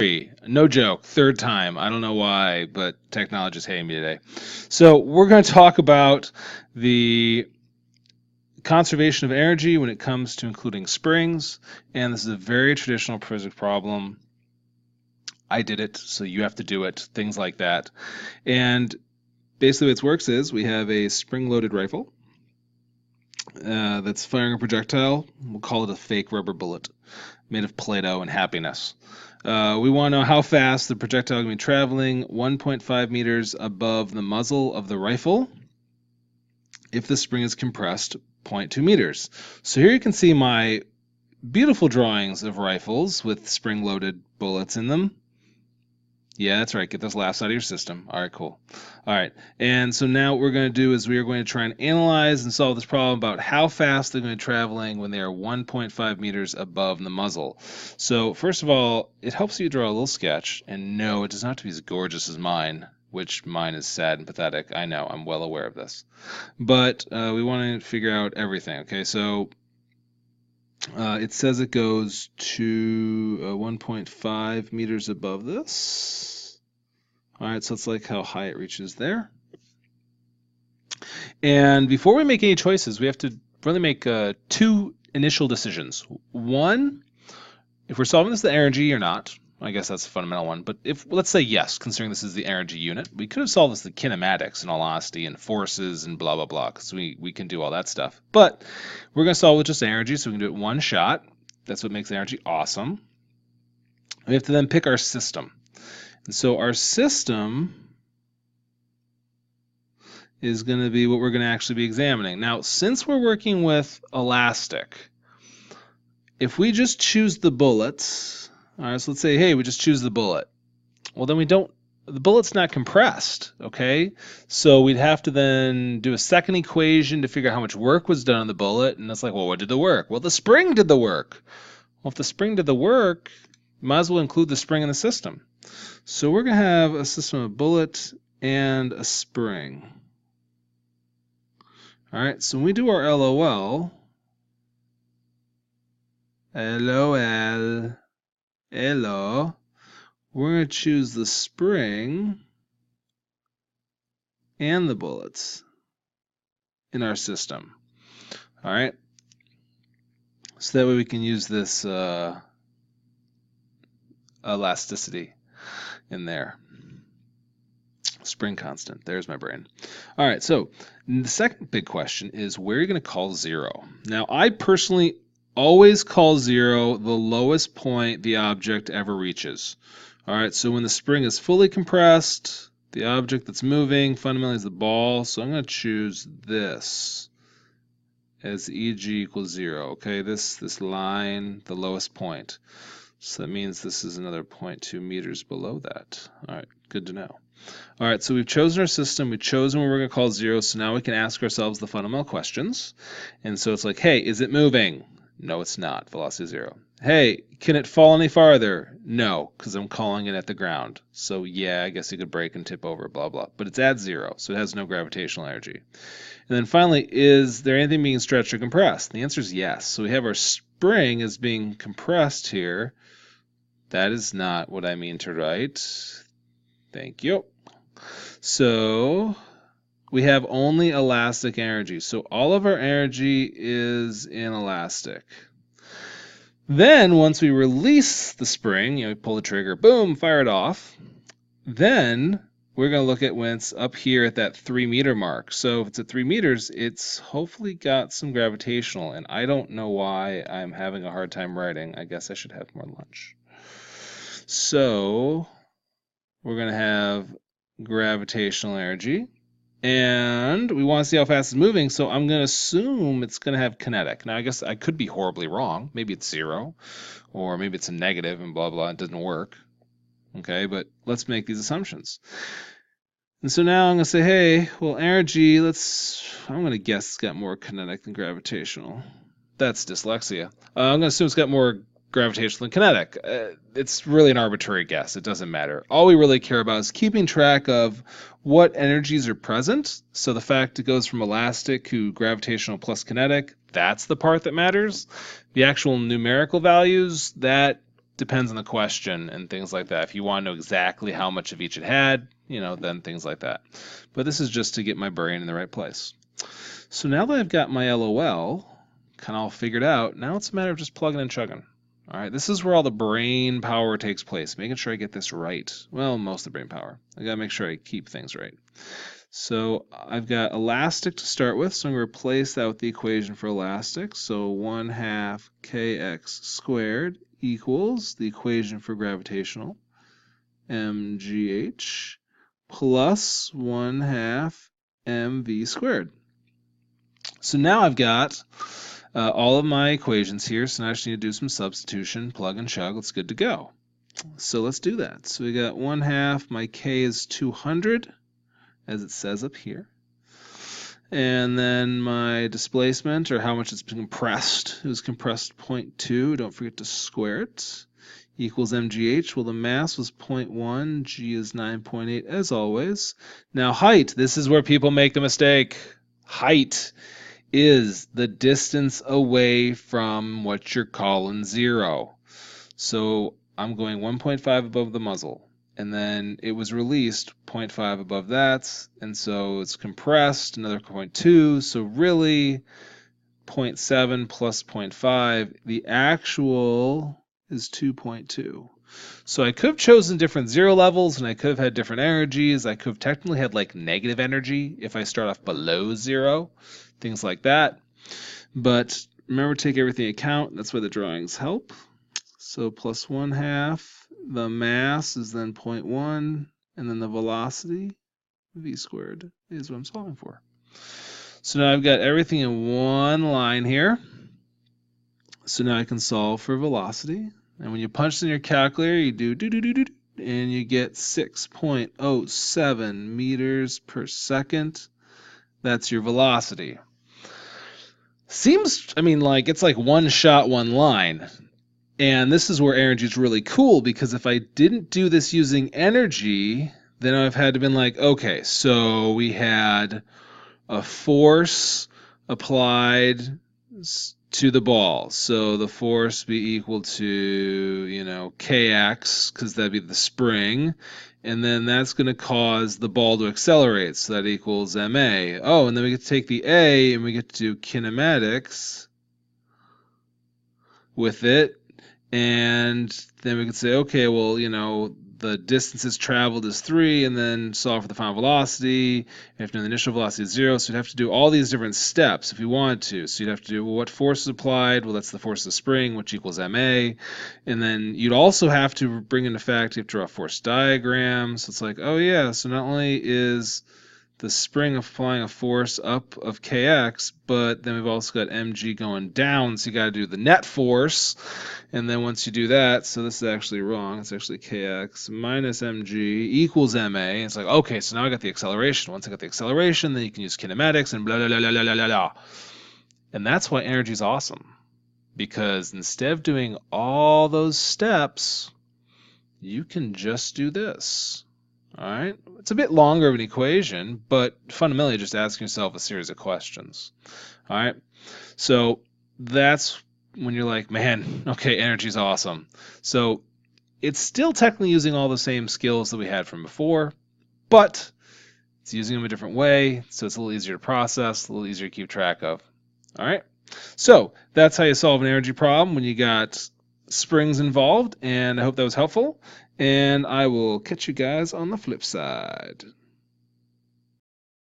3. No joke, third time. I don't know why, but technology's hating me today. So we're going to talk about the conservation of energy when it comes to including springs, and this is a very traditional physics problem. I did it, so you have to do it, things like that. And basically what it works is we have a spring-loaded rifle that's firing a projectile. We'll call it a fake rubber bullet made of Play-Doh and happiness. We want to know how fast the projectile is going to be traveling 1.5 meters above the muzzle of the rifle if the spring is compressed 0.2 meters. So here you can see my beautiful drawings of rifles with spring-loaded bullets in them. Yeah, that's right. Get those laughs out of your system. All right, cool. All right, and so now what we're going to do is we are going to try and analyze and solve this problem about how fast they're going to be traveling when they are 1.5 meters above the muzzle. So first of all, it helps you draw a little sketch, and no, it does not have to be as gorgeous as mine, which mine is sad and pathetic. I know, I'm well aware of this. But we want to figure out everything, okay? So it says it goes to 1.5 meters above this. All right, so it's like how high it reaches there. And before we make any choices, we have to really make two initial decisions. One, if we're solving this the energy or not. I guess that's the fundamental one. But if let's say yes, considering this is the energy unit, we could have solved this the kinematics in all honesty and forces and blah, blah, blah, because we can do all that stuff. But we're going to solve with just energy, so we can do it one shot. That's what makes energy awesome. We have to then pick our system. And so our system is going to be what we're going to actually be examining. Now, since we're working with elastic, if we just choose the bullets, all right, so let's say, hey, we just choose the bullet. Well, then the bullet's not compressed, okay? So we'd have to then do a second equation to figure out how much work was done on the bullet, and it's like, well, what did the work? Well, the spring did the work. Well, if the spring did the work, you might as well include the spring in the system. So we're going to have a system of bullet and a spring. All right, so when we do our LOL, we're going to choose the spring and the bullets in our system. All right. So that way we can use this elasticity in there. Spring constant. There's my brain. All right. So the second big question is where are you going to call 0? Now, I personally always call 0 the lowest point the object ever reaches. All right, so when the spring is fully compressed, the object that's moving fundamentally is the ball. So I'm going to choose this as EG equals 0. Okay, this line, the lowest point. So that means this is another 0.2 meters below that. All right, good to know. All right, so we've chosen our system. We've chosen what we're going to call 0. So now we can ask ourselves the fundamental questions. And so it's like, hey, is it moving? No, it's not. Velocity 0. Hey, can it fall any farther? No, because I'm calling it at the ground. So yeah, I guess you could break and tip over, blah, blah. But it's at 0, so it has no gravitational energy. And then finally, is there anything being stretched or compressed? The answer is yes. So we have our spring as being compressed here. That is not what I mean to write. Thank you. So we have only elastic energy. So all of our energy is inelastic. Then once we release the spring, we pull the trigger, boom, fire it off. Then we're going to look at when it's up here at that 3 meter mark. So if it's at 3 meters, it's hopefully got some gravitational. And I don't know why I'm having a hard time writing. I guess I should have more lunch. So we're going to have gravitational energy. And we want to see how fast it's moving, so I'm going to assume it's going to have kinetic. Now, I guess I could be horribly wrong. Maybe it's 0, or maybe it's a negative and blah, blah, it doesn't work. Okay, but let's make these assumptions. And so now I'm going to say, hey, well, energy, I'm going to guess it's got more kinetic than gravitational. That's dyslexia. I'm going to assume it's got more gravitational than kinetic. It's really an arbitrary guess. It doesn't matter. All we really care about is keeping track of what energies are present. So the fact it goes from elastic to gravitational plus kinetic, that's the part that matters. The actual numerical values, that depends on the question and things like that. If you want to know exactly how much of each it had, then things like that. But this is just to get my brain in the right place. So now that I've got my LOL kind of all figured out, now it's a matter of just plugging and chugging. All right, this is where all the brain power takes place, making sure I get this right. Well, most of the brain power. I gotta make sure I keep things right. So I've got elastic to start with, so I'm going to replace that with the equation for elastic. So 1/2 kx squared equals the equation for gravitational, mgh, plus 1/2 mv squared. So now I've got all of my equations here, so now I just need to do some substitution, plug and chug, it's good to go. So let's do that. So we got 1/2, my k is 200, as it says up here. And then my displacement, or how much it's been compressed, it was compressed 0.2, don't forget to square it, equals mgh. Well, the mass was 0.1, g is 9.8 as always. Now height, this is where people make the mistake. Height is the distance away from what you're calling 0. So I'm going 1.5 above the muzzle, and then it was released 0.5 above that, and so it's compressed another 0.2, so really 0.7 plus 0.5, the actual is 2.2. So I could have chosen different 0 levels, and I could have had different energies. I could have technically had like negative energy if I start off below 0, things like that. But remember, take everything into account. That's why the drawings help. So plus 1/2, the mass is then 0.1, and then the velocity, v squared, is what I'm solving for. So now I've got everything in one line here. So now I can solve for velocity. And when you punch in your calculator, you do, and you get 6.07 meters per second. That's your velocity. Seems, like it's like one shot, one line. And this is where energy is really cool, because if I didn't do this using energy, then I've had to been like, okay, so we had a force applied to the ball. So the force be equal to, kx, because that'd be the spring. And then that's going to cause the ball to accelerate. So that equals ma. Oh, and then we get to take the a and we get to do kinematics with it. And then we could say, okay, well, the distances traveled is 3, and then solve for the final velocity. We have to know the initial velocity is 0, so we'd have to do all these different steps if we wanted to. So you'd have to do, well, what force is applied? Well, that's the force of the spring, which equals ma. And then you'd also have to bring into fact, you have to draw a force diagram. So it's like, oh yeah, so not only is the spring applying a force up of kx, but then we've also got mg going down, so you got to do the net force. And then once you do that, so this is actually wrong, it's actually kx minus mg equals ma. It's like, okay, so now I got the acceleration. Once I got the acceleration, then you can use kinematics and blah, blah, blah, blah, blah, blah, blah. And that's why energy is awesome, because instead of doing all those steps, you can just do this. All right, it's a bit longer of an equation, but fundamentally just asking yourself a series of questions. All right, so that's when you're like, man, okay, energy's awesome. So it's still technically using all the same skills that we had from before, but it's using them a different way, so it's a little easier to process, a little easier to keep track of. All right, so that's how you solve an energy problem when you got springs involved, and I hope that was helpful. And I will catch you guys on the flip side.